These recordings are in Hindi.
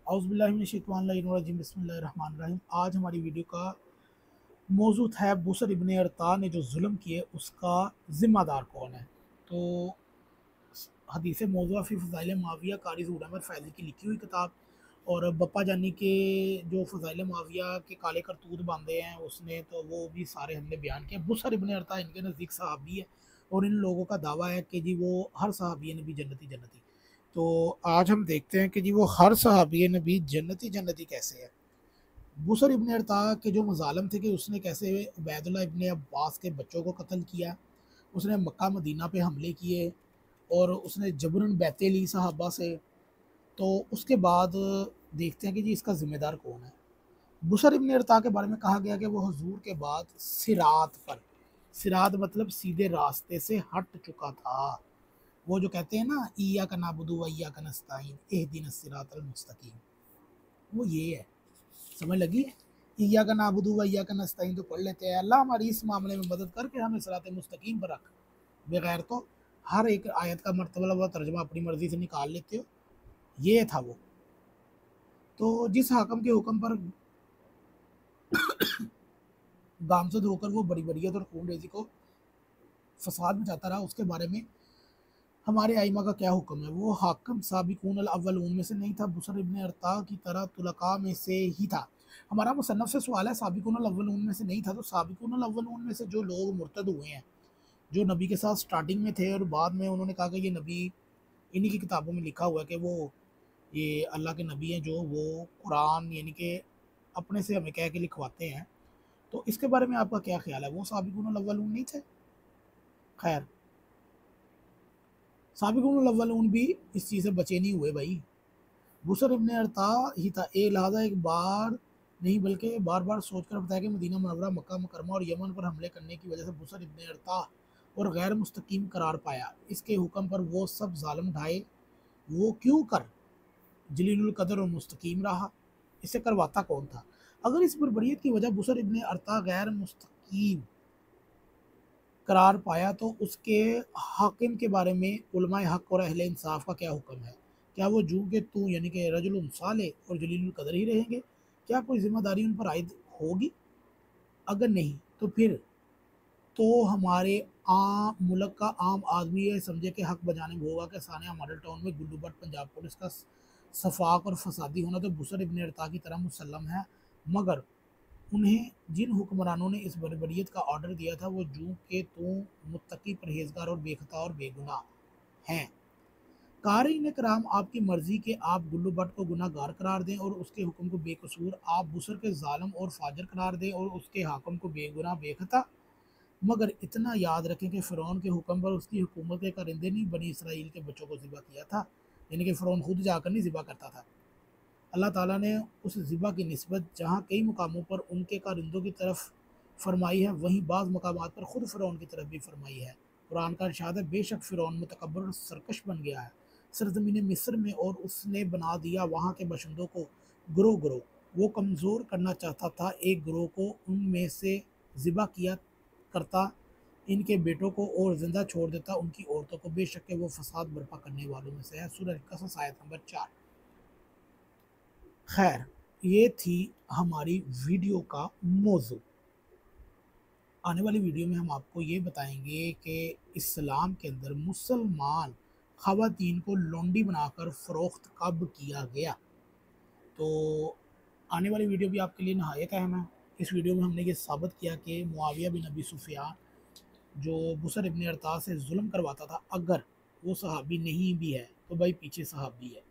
औज़ुबिल्लाहि बिस्मिल्लाहिर्रहमानिर्रहीम। आज हमारी वीडियो का मौजूद है बुसर इब्ने अरता ने जो जुल्म किए उसका ज़िम्मेदार कौन है। तो हदीस मौज़ूआ फ़ी फ़ज़ाइल मुआविया कारी ज़हूर अहमद फ़ैज़ी की लिखी हुई किताब और बप्पा जानी के जो फ़ज़ाइल मुआविया के काले करतूत बांधे हैं उसने, तो वो भी सारे हमने बयान किए। बुसर इब्ने अरता इनके नज़दीक सहाबी है और इन लोगों का दावा है कि जी वो हर सहाबी नबी जन्नती जन्नती। तो आज हम देखते हैं कि जी वो हर सहाबी नबी जन्नती जन्नती कैसे है। बुसर इब्ने अरता के जो मज़ालम थे कि उसने कैसे उबैदुल्लाह इब्ने अब्बास के बच्चों को कत्ल किया, उसने मक्का मदीना पे हमले किए और उसने जबरन बैतें ली सहाबा से। तो उसके बाद देखते हैं कि जी इसका ज़िम्मेदार कौन है। बुसर इब्ने अरता के बारे में कहा गया कि वो हुजूर के बाद सिरात पर, सिरात मतलब सीधे रास्ते से हट चुका था। वो जो कहते हैं ना, इय्याका नअबुदु व इय्याका नस्तईन इहदिनस सिरातल मुस्तकीम, वो ये है। समझ लगी है? इय्याका नअबुदु व इय्याका नस्तईन तो पढ़ लेते हैं, अल्लाह हमारी इस मामले में मदद करके हमें सिरात मुस्तकीम पर रख। बगैर तो हर एक आयत का मर्तबा व तर्जमा अपनी मर्जी से निकाल लेते हो। ये था वो। तो जिस हाकम के हुक्म पर गामजद होकर वो बड़ी बरीत और खून रेजी को फसाद मचाता रहा, उसके बारे में हमारे आइमा का क्या हुक्म है। वो हाकम साबिकून अल अव्वलून में से नहीं था, बुसर इब्ने अरता की तरह तुलका में से ही था। हमारा मुसन्नफ से सवाल है, साबिकून अल अव्वलून में से नहीं था, तो साबिकून अल अव्वलून में से जो लोग मुर्तद हुए हैं, जो नबी के साथ स्टार्टिंग में थे और बाद में उन्होंने कहा कि ये नबी, इन्हीं की किताबों में लिखा हुआ है कि वो ये अल्लाह के नबी हैं, जो वो कुरान यानी कि अपने से हमें कह के लिखवाते हैं। तो इसके बारे में आपका क्या ख्याल है? वो साबिकून अल अव्वलून नहीं थे? खैर, साबिकून अल अव्वलून भी इस चीज़ से बचे नहीं हुए भाई। बुसर इब्ने अरता ही था। लिहाजा एक बार नहीं बल्कि बार बार सोचकर बताया कि मदीना मुनव्वरा, मक्का मुकरमा और यमन पर हमले करने की वजह से बुसर इब्ने अरता और गैर मुस्तकीम करार पाया। इसके हुक्म पर वो सब जालिम ढाए, वो क्यों कर जलीलुल कदर और मुस्तकीम रहा। इसे करवाता कौन था? अगर इस बर्बरियत की वजह बुसर इब्ने अरता गैर मुस्तकीम करार पाया, तो उसके हाकिम के बारे में उलमाए हक और अहले इंसाफ का क्या हुक्म है? क्या वो जू के तू यानी कि रजुल साले और जलीलुल कदर ही रहेंगे? क्या कोई जिम्मेदारी उन पर आयद होगी? अगर नहीं तो फिर तो हमारे आम मुल्क का आम आदमी ये समझे कि हक बजाने में होगा कि सानिया मॉडल टाउन में गुल्लू भट्ट पंजाब पुलिस का सफाक और फसादी होना तो बुसर इब्ने अरता की तरह मुसल्लम है। मगर उन्हें जिन हुक्मरानों ने इस बर्बरियत का ऑर्डर दिया था, वो जू के तू मुत्तकी परहेजगार और बेखता और बेगुनाह हैं। क़ारीन कराम, आपकी मर्जी के आप गुल्लू भट्ट को गुनाहगार करार दें और उसके हुक्म को बेकसूर, आप बुसर के जालिम और फाजर करार दें और उसके हाकम को बेगुनाह बेखता। मगर इतना याद रखें कि फ़िरौन के हुक्म पर उसकी हुकूमत के कारिंदे ने बनी इसराइल के बच्चों को ज़िबा किया था। यानी कि फ़िरौन खुद जाकर नहीं ज़िबा करता था। अल्लाह ताला ने उस ज़िबा की निस्बत जहाँ कई मुकामों पर उनके कारिंदों की तरफ फरमाई है, वहीं बाज़ मकामात पर ख़ुद फ़िरौन की तरफ भी फरमाई है। कुरान का इरशाद है, बेशक फ़िरौन मुतकब्बर और सरकश बन गया है सरज़मीन मिस्र में, और उसने बना दिया वहाँ के बशिंदों को ग्रोह ग्रोह। वो कमज़ोर करना चाहता था एक ग्रोह को, उनमें से ज़िबा किया करता इनके बेटों को और ज़िंदा छोड़ देता उनकी औरतों को। बेशक के वो फसाद बर्पा करने वालों में से है। सूरह कसस आयत नंबर 4। खैर, ये थी हमारी वीडियो का मौजू। आने वाली वीडियो में हम आपको ये बताएंगे कि इस्लाम के अंदर मुसलमान ख़वातीन को लौंडी बनाकर फ़रोख्त कब किया गया। तो आने वाली वीडियो भी आपके लिए नहायत अहम है। इस वीडियो में हमने ये साबित किया कि मुआविया बिन अबी सुफियान जो बुसर इब्ने अरता से जुल्म करवाता था, अगर वो सहाबी नहीं भी है तो भाई पीछे सहाबी है।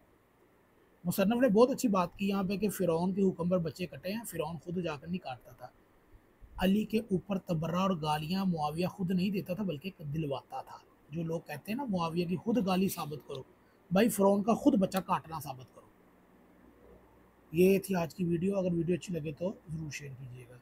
मुसन्नफ ने बहुत अच्छी बात की यहाँ पे कि फ़िरौन के हुक्म पर बच्चे कटे हैं, फ़िरौन खुद जाकर नहीं काटता था। अली के ऊपर तबर्रा और गालियाँ मुआविया खुद नहीं देता था बल्कि दिलवाता था। जो लोग कहते हैं ना मुआविया की खुद गाली साबित करो, भाई फ़िरौन का खुद बच्चा काटना साबित करो। ये थी आज की वीडियो। अगर वीडियो अच्छी लगे तो ज़रूर शेयर कीजिएगा।